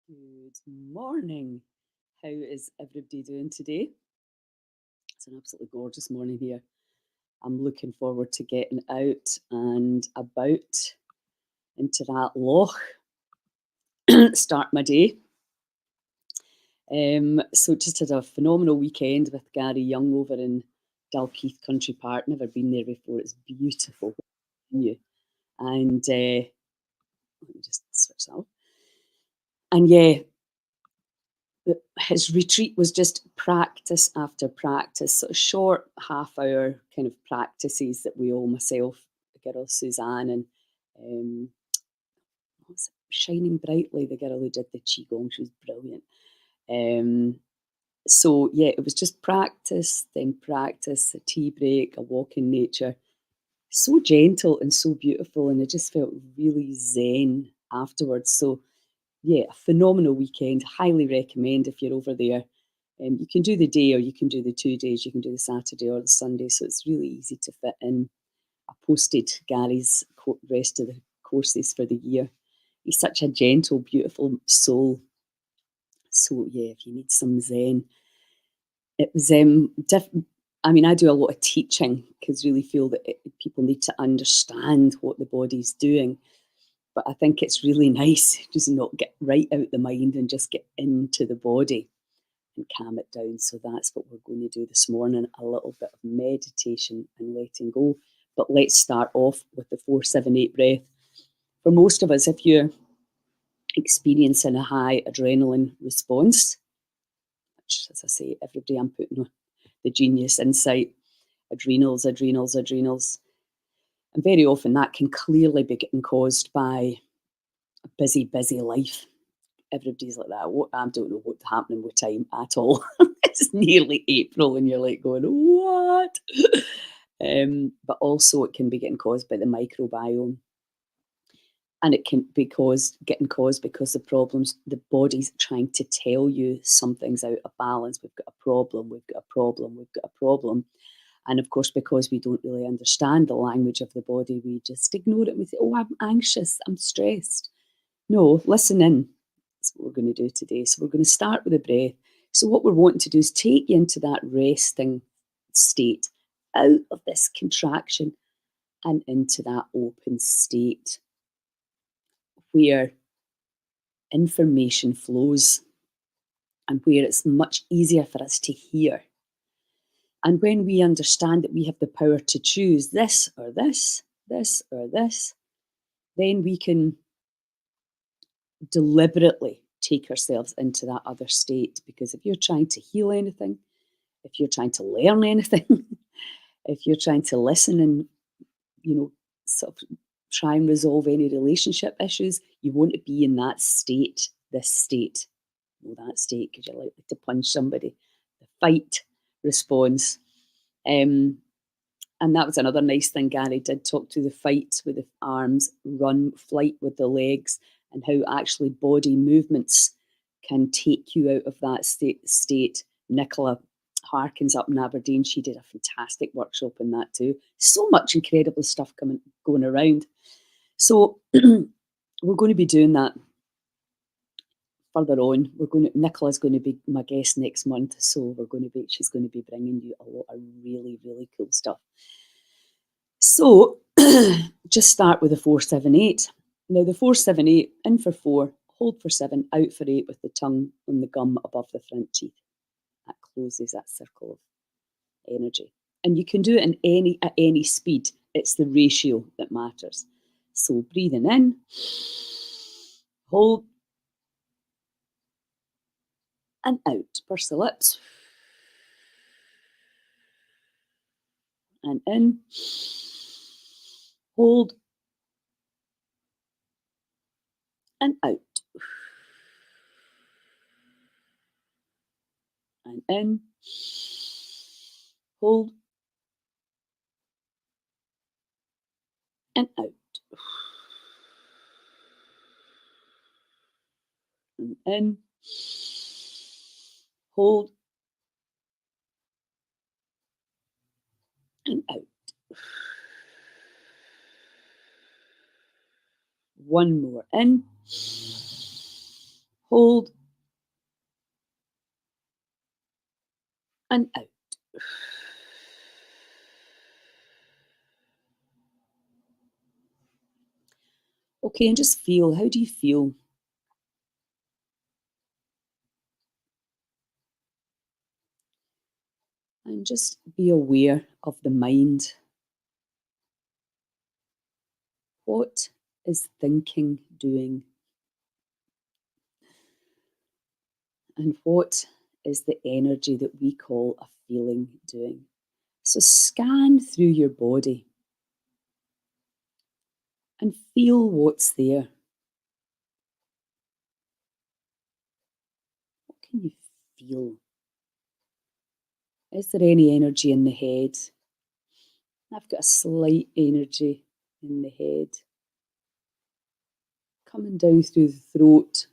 Good morning. How is everybody doing today? It's an absolutely gorgeous morning here. I'm looking forward to getting out and about into that loch, start my day. So just had a phenomenal weekend with Gary Young over in Dalkeith Country Park. Never been there before. It's beautiful venue. And let me just switch that off. And yeah, his retreat was just practice after practice, sort of short half-hour kind of practices that we all, myself, the girl Suzanne, and what's it, Shining Brightly, the girl who did the qigong, she was brilliant. So yeah, it was just practice, then practice, a tea break, a walk in nature. So gentle and so beautiful, and I just felt really zen afterwards. So yeah, a phenomenal weekend. Highly recommend if you're over there. You can do the day or you can do the 2 days. You can do the Saturday or the Sunday. So it's really easy to fit in. I posted Gary's rest of the courses for the year. He's such a gentle, beautiful soul. So yeah, if you need some zen, it was I mean, I do a lot of teaching because really feel that people need to understand what the body's doing. But I think it's really nice just not get right out the mind and just get into the body and calm it down. So that's what we're going to do this morning, a little bit of meditation and letting go. But let's start off with the 4-7-8 breath. For most of us, if you're experiencing a high adrenaline response, which, as I say, every day I'm putting on the genius insight, adrenals, adrenals, adrenals. And very often that can clearly be getting caused by a busy, busy life. Everybody's like that. I don't know what's happening with time at all. It's nearly April and you're like going, what? But also it can be getting caused by the microbiome. And it can be getting caused because the body's trying to tell you something's out of balance. We've got a problem, we've got a problem, we've got a problem. And of course, because we don't really understand the language of the body, we just ignore it. We say, oh, I'm anxious, I'm stressed. No, listen in. That's what we're going to do today. So we're going to start with the breath. So what we're wanting to do is take you into that resting state, out of this contraction and into that open state where information flows and where it's much easier for us to hear. And when we understand that we have the power to choose this or this, this or this, then we can deliberately take ourselves into that other state. Because if you're trying to heal anything, if you're trying to learn anything, if you're trying to listen and, sort of try and resolve any relationship issues, you want to be in that state, this state. That state, because you're likely to punch somebody. The fight response. And that was another nice thing Gary did, talk to the fight with the arms, run, flight with the legs, and how actually body movements can take you out of that state. Nicola Harkins up in Aberdeen, she did a fantastic workshop in that too. So much incredible stuff going around. So we're going to be doing that further on. Nicola's going to be my guest next month, so she's going to be bringing you a lot of really, really cool stuff. So just start with the 4-7-8. Now the 4-7-8, in for 4, hold for 7, out for 8 with the tongue on the gum above the front teeth. That closes that circle of energy. And you can do it at any speed. It's the ratio that matters. So breathing in, hold, and out. Purse the lips. And in, hold, and out. And in, hold, and out. And in, hold, and out. One more. In. Hold. And out. Okay, and just feel. How do you feel? And just be aware of the mind. What is thinking doing? And what is the energy that we call a feeling doing? So scan through your body and feel what's there. What can you feel? Is there any energy in the head? I've got a slight energy in the head. Coming down through the throat,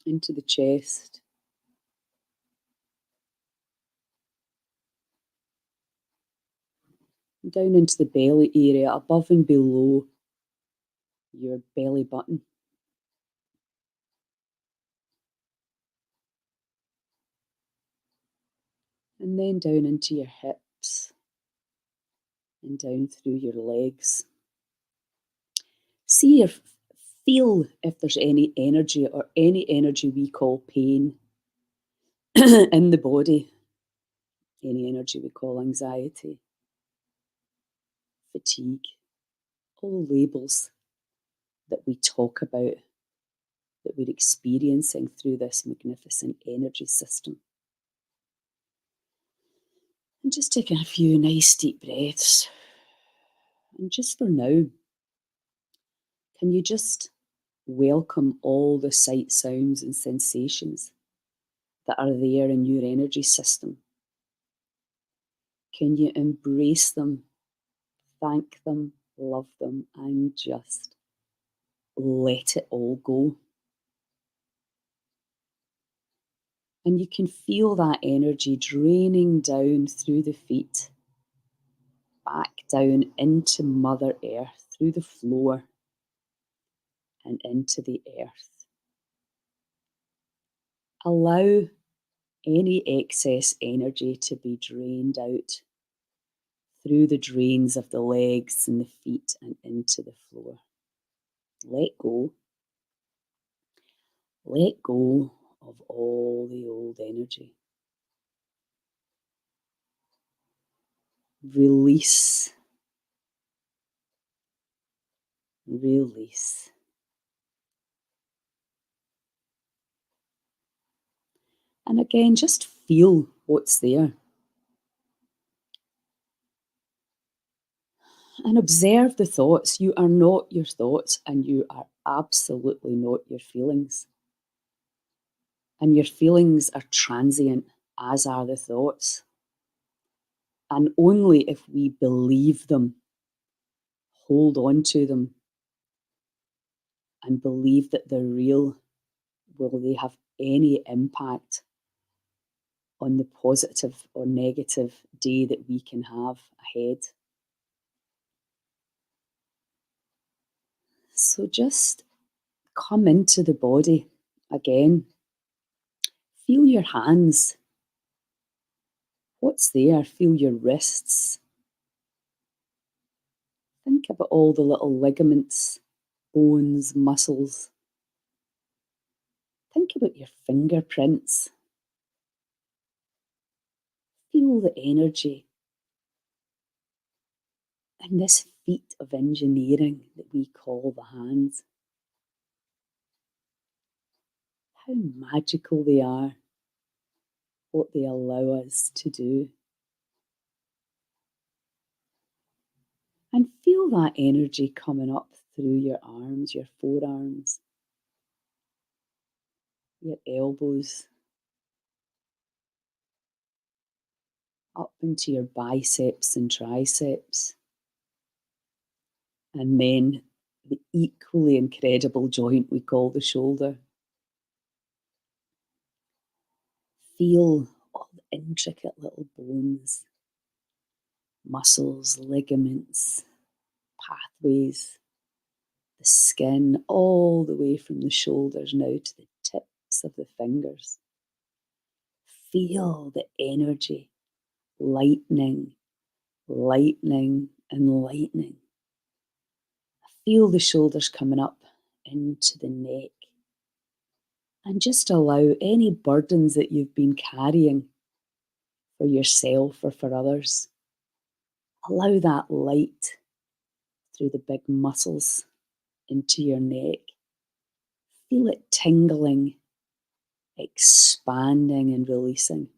into the chest. Down into the belly area, above and below your belly button. And then down into your hips and down through your legs. See if, feel if there's any energy or any energy we call pain in the body, any energy we call anxiety, fatigue, all labels that we talk about, that we're experiencing through this magnificent energy system. And just taking a few nice deep breaths. And just for now, can you just welcome all the sight, sounds, and sensations that are there in your energy system? Can you embrace them, thank them, love them, and just let it all go? And you can feel that energy draining down through the feet, back down into Mother Earth, through the floor, and into the earth. Allow any excess energy to be drained out through the drains of the legs and the feet and into the floor. Let go. Let go of all the old energy. Release. Release. And again, just feel what's there. And observe the thoughts. You are not your thoughts, and you are absolutely not your feelings. And your feelings are transient, as are the thoughts. And only if we believe them, hold on to them, and believe that they're real, will they have any impact on the positive or negative day that we can have ahead. So just come into the body again. Feel your hands. What's there? Feel your wrists. Think about all the little ligaments, bones, muscles. Think about your fingerprints. Feel the energy and this feat of engineering that we call the hands. How magical they are, what they allow us to do. And feel that energy coming up through your arms, your forearms, your elbows, up into your biceps and triceps. And then the equally incredible joint we call the shoulder. Feel all the intricate little bones, muscles, ligaments, pathways, the skin all the way from the shoulders now to the tips of the fingers. Feel the energy lightening, lightening, and lightening. Feel the shoulders coming up into the neck. And just allow any burdens that you've been carrying for yourself or for others, allow that light through the big muscles into your neck. Feel it tingling, expanding and releasing.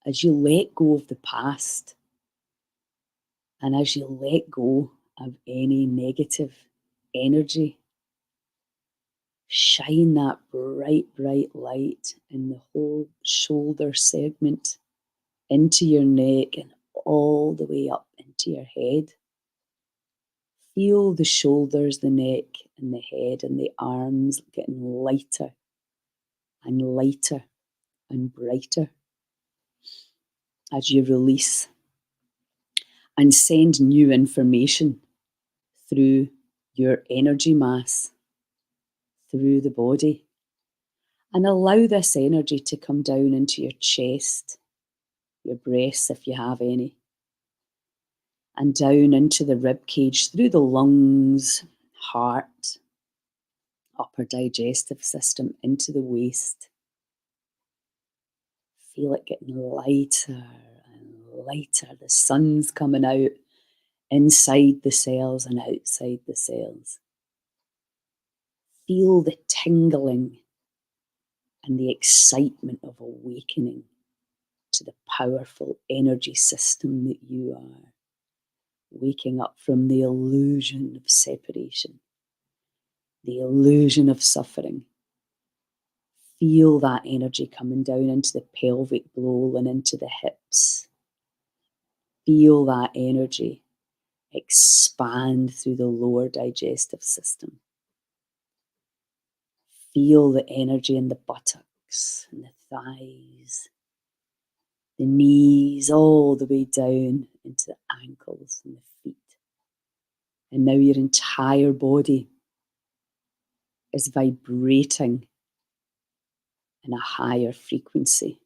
As you let go of the past and as you let go of any negative energy, shine that bright, bright light in the whole shoulder segment into your neck and all the way up into your head. Feel the shoulders, the neck, and the head and the arms getting lighter and lighter and brighter as you release and send new information through your energy mass, through the body. And allow this energy to come down into your chest, your breasts if you have any, and down into the rib cage, through the lungs, heart, upper digestive system, into the waist. Feel it getting lighter and lighter. The sun's coming out inside the cells and outside the cells. Feel the tingling and the excitement of awakening to the powerful energy system that you are. Waking up from the illusion of separation, the illusion of suffering. Feel that energy coming down into the pelvic bowl and into the hips. Feel that energy expand through the lower digestive system. Feel the energy in the buttocks and the thighs, the knees, all the way down into the ankles and the feet. And now your entire body is vibrating in a higher frequency.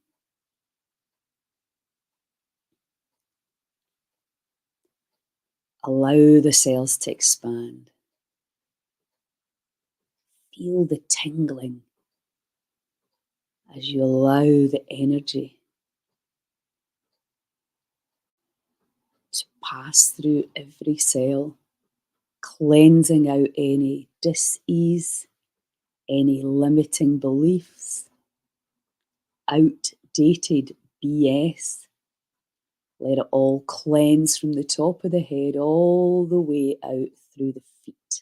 Allow the cells to expand. Feel the tingling as you allow the energy to pass through every cell, cleansing out any dis-ease, any limiting beliefs, outdated BS. Let it all cleanse from the top of the head all the way out through the feet.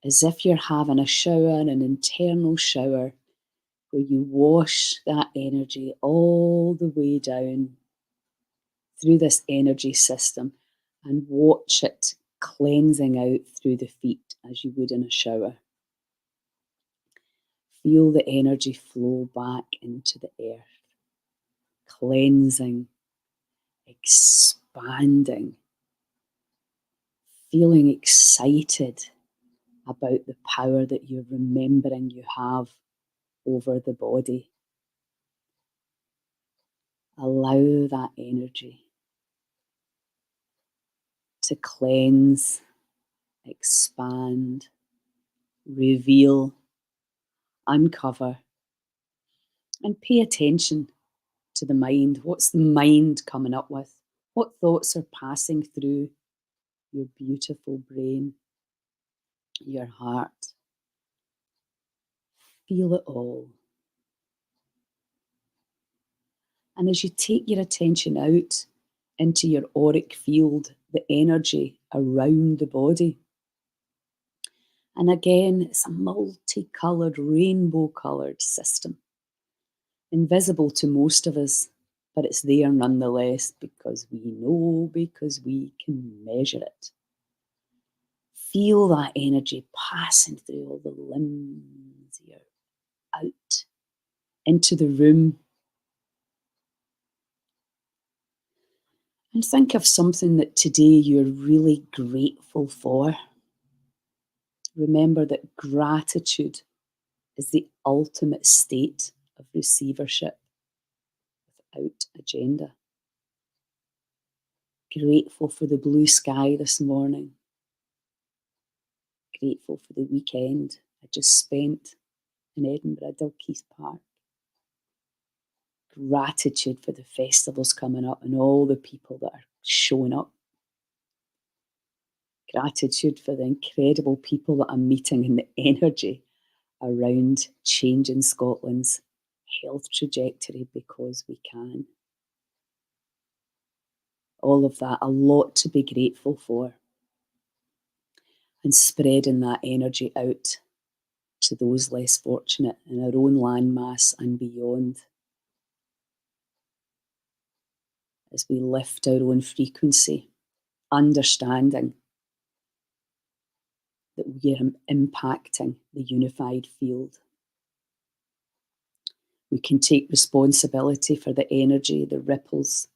As if you're having a shower, an internal shower, where you wash that energy all the way down through this energy system and watch it cleansing out through the feet as you would in a shower. Feel the energy flow back into the earth, cleansing, expanding, feeling excited about the power that you're remembering you have over the body. Allow that energy to cleanse, expand, reveal, uncover, and pay attention to the mind. What's the mind coming up with? What thoughts are passing through your beautiful brain, your heart? Feel it all. And as you take your attention out into your auric field, the energy around the body, and again, it's a multicoloured, rainbow-coloured system. Invisible to most of us, but it's there nonetheless because we know, because we can measure it. Feel that energy passing through all the limbs. You're out into the room. And think of something that today you're really grateful for. Remember that gratitude is the ultimate state of receivership without agenda. Grateful for the blue sky this morning. Grateful for the weekend I just spent in Edinburgh, Dalkeith Park. Gratitude for the festivals coming up and all the people that are showing up. Gratitude for the incredible people that I'm meeting and the energy around changing Scotland's health trajectory because we can. All of that, a lot to be grateful for. And spreading that energy out to those less fortunate in our own landmass and beyond. As we lift our own frequency, understanding that we are impacting the unified field. We can take responsibility for the energy, the ripples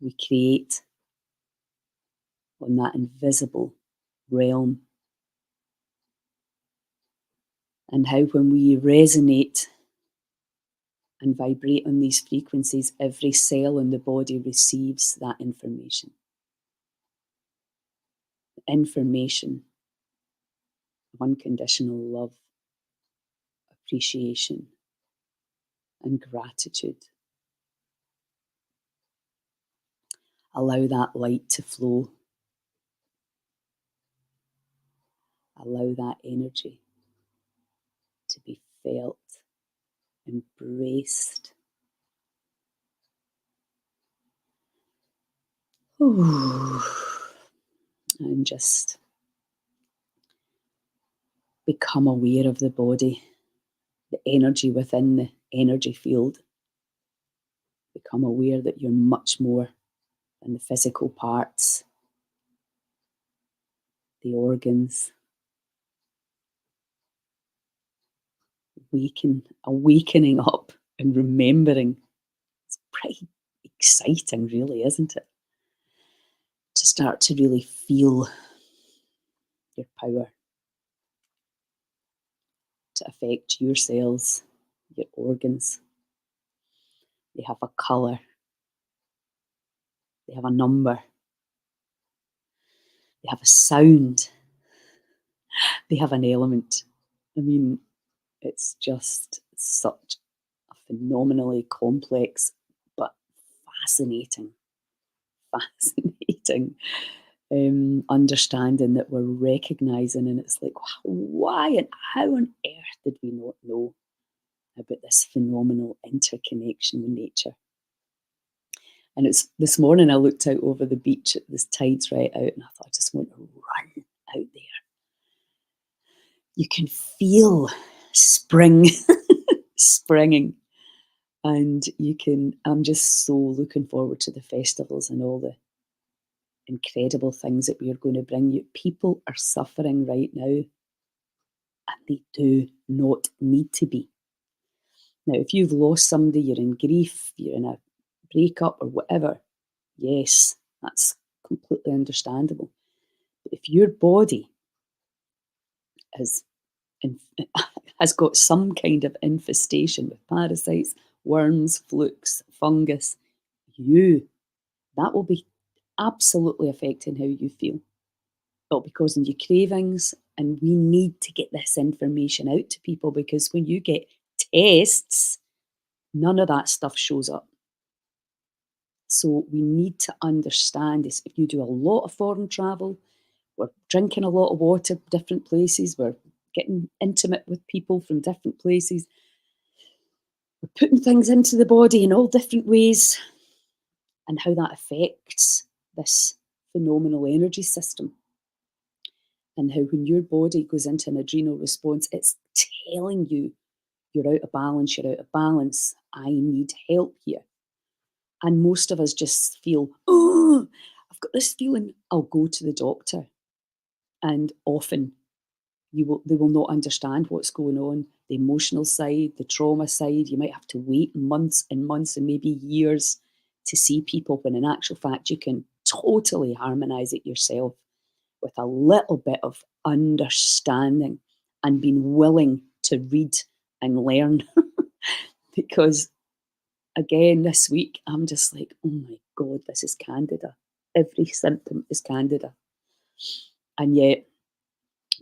we create on that invisible realm. And how when we resonate and vibrate on these frequencies, every cell in the body receives that information. Information of unconditional love, appreciation, and gratitude. Allow that light to flow. Allow that energy to be felt, embraced. Ooh. And just become aware of the body, the energy within the energy field. Become aware that you're much more than the physical parts, the organs. Awakening up and remembering. It's pretty exciting, really, isn't it? To start to really feel your power to affect your cells, your organs. They have a colour. They have a number. They have a sound. They have an element. I mean, it's just such a phenomenally complex but fascinating understanding that we're recognising, and it's like, why and how on earth did we not know about this phenomenal interconnection with nature? And it's this morning I looked out over the beach, this tide's right out, and I thought I just want to run out there. You can feel spring springing, and I'm just so looking forward to the festivals and all the incredible things that we are going to bring you. People are suffering right now, and they do not need to be. Now, if you've lost somebody, you're in grief, you're in a breakup or whatever, yes, that's completely understandable. But if your body has got some kind of infestation with parasites, worms, flukes, fungus, that will be absolutely affecting how you feel. It'll be causing you cravings, and we need to get this information out to people, because when you get tests, none of that stuff shows up. So we need to understand this. If you do a lot of foreign travel, we're drinking a lot of water, different places, we're getting intimate with people from different places, we're putting things into the body in all different ways, and how that affects this phenomenal energy system. And how when your body goes into an adrenal response, it's telling you you're out of balance, I need help here. And most of us just feel, oh, I've got this feeling, I'll go to the doctor. And often they will not understand what's going on, the emotional side, the trauma side. You might have to wait months and months and maybe years to see people, when in actual fact you can totally harmonise it yourself with a little bit of understanding and being willing to read and learn. Because again, this week, I'm just like, oh my God, this is candida. Every symptom is candida. And yet,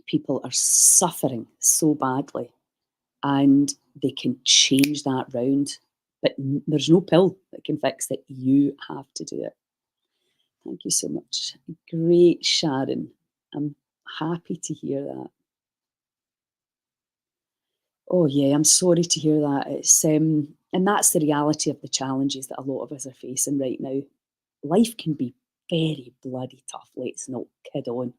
people are suffering so badly, and they can change that round. But there's no pill that can fix it. You have to do it. Thank you so much. Great, Sharon. I'm happy to hear that. Oh yeah, I'm sorry to hear that. And that's the reality of the challenges that a lot of us are facing right now. Life can be very bloody tough. Let's not kid on.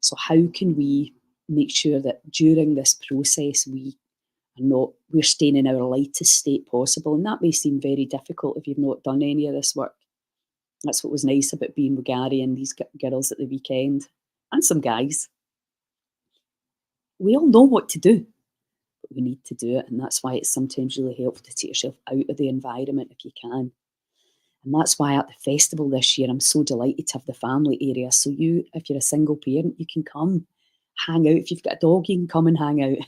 So how can we make sure that during this process we're staying in our lightest state possible? And that may seem very difficult if you've not done any of this work. That's what was nice about being with Gary and these girls at the weekend, and some guys. We all know what to do, but we need to do it, and that's why it's sometimes really helpful to take yourself out of the environment if you can. And that's why at the festival this year, I'm so delighted to have the family area. So if you're a single parent, you can come hang out. If you've got a dog, you can come and hang out.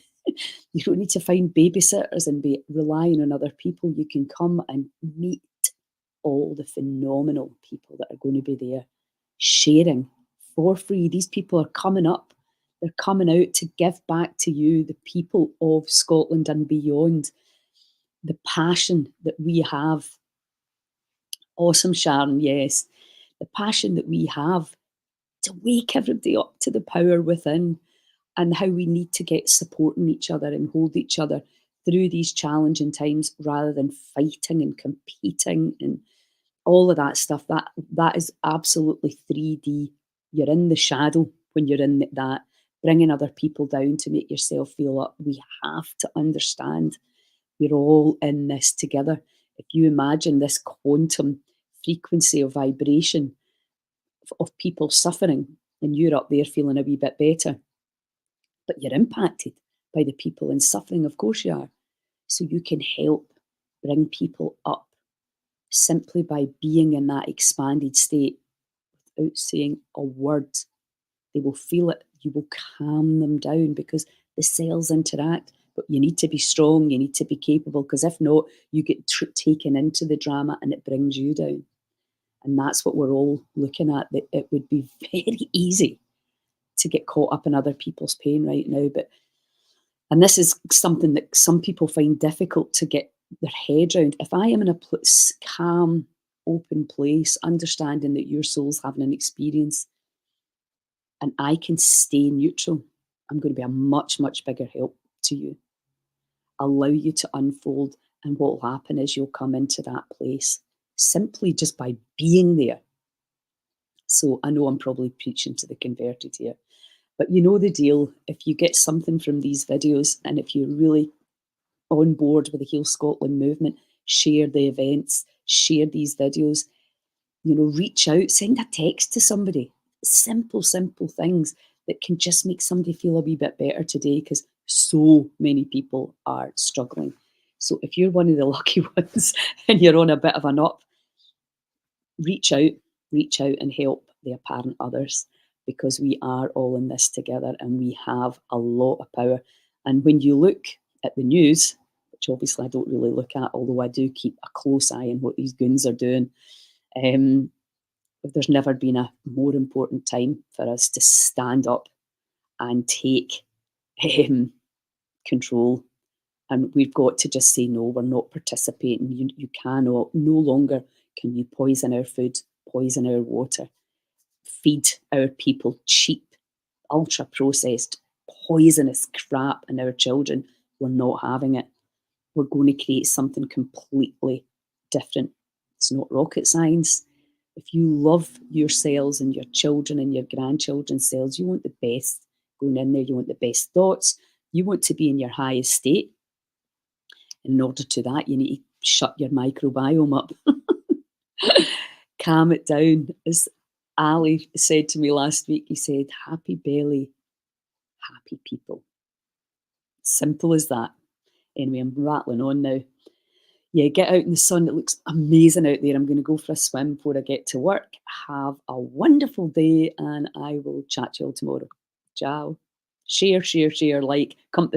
You don't need to find babysitters and be relying on other people. You can come and meet all the phenomenal people that are going to be there sharing for free. These people are coming up. They're coming out to give back to you, the people of Scotland and beyond, the passion that we have. Awesome, Sharon, yes. The passion that we have to wake everybody up to the power within, and how we need to get supporting each other and hold each other through these challenging times rather than fighting and competing and all of that stuff. That is absolutely 3D. You're in the shadow when you're in that, bringing other people down to make yourself feel up. We have to understand we're all in this together. If you imagine this quantum frequency of vibration of people suffering, and you're up there feeling a wee bit better, but you're impacted by the people in suffering, of course you are. So you can help bring people up simply by being in that expanded state without saying a word. They will feel it. You will calm them down because the cells interact. But you need to be strong, you need to be capable, because if not, you get taken into the drama and it brings you down. And that's what we're all looking at, that it would be very easy to get caught up in other people's pain right now. And this is something that some people find difficult to get their head around. If I am in a calm, open place, understanding that your soul's having an experience, and I can stay neutral, I'm going to be a much, much bigger help to you. Allow you to unfold, and what will happen is you'll come into that place simply just by being there. So I know I'm probably preaching to the converted here, but you know the deal. If you get something from these videos, and if you're really on board with the Heal Scotland movement, share the events, share these videos, reach out, send a text to somebody. Simple, simple things that can just make somebody feel a wee bit better today, because so many people are struggling. So if you're one of the lucky ones and you're on a bit of an up, reach out and help the apparent others, because we are all in this together and we have a lot of power. And when you look at the news, which obviously I don't really look at, although I do keep a close eye on what these goons are doing, there's never been a more important time for us to stand up and take control. And we've got to just say, no, we're not participating. You cannot, no longer can you poison our food, poison our water, feed our people cheap, ultra processed, poisonous crap, and our children. We're not having it. We're going to create something completely different. It's not rocket science. If you love your cells and your children and your grandchildren's cells, you want the best going in there. You want the best thoughts. You want to be in your highest state. In order to that, you need to shut your microbiome up. Calm it down. As Ali said to me last week, he said, happy belly, happy people. Simple as that. Anyway, I'm rattling on now. Yeah, get out in the sun. It looks amazing out there. I'm gonna go for a swim before I get to work. Have a wonderful day, and I will chat to you all tomorrow. Ciao. Share, share, share, like, come to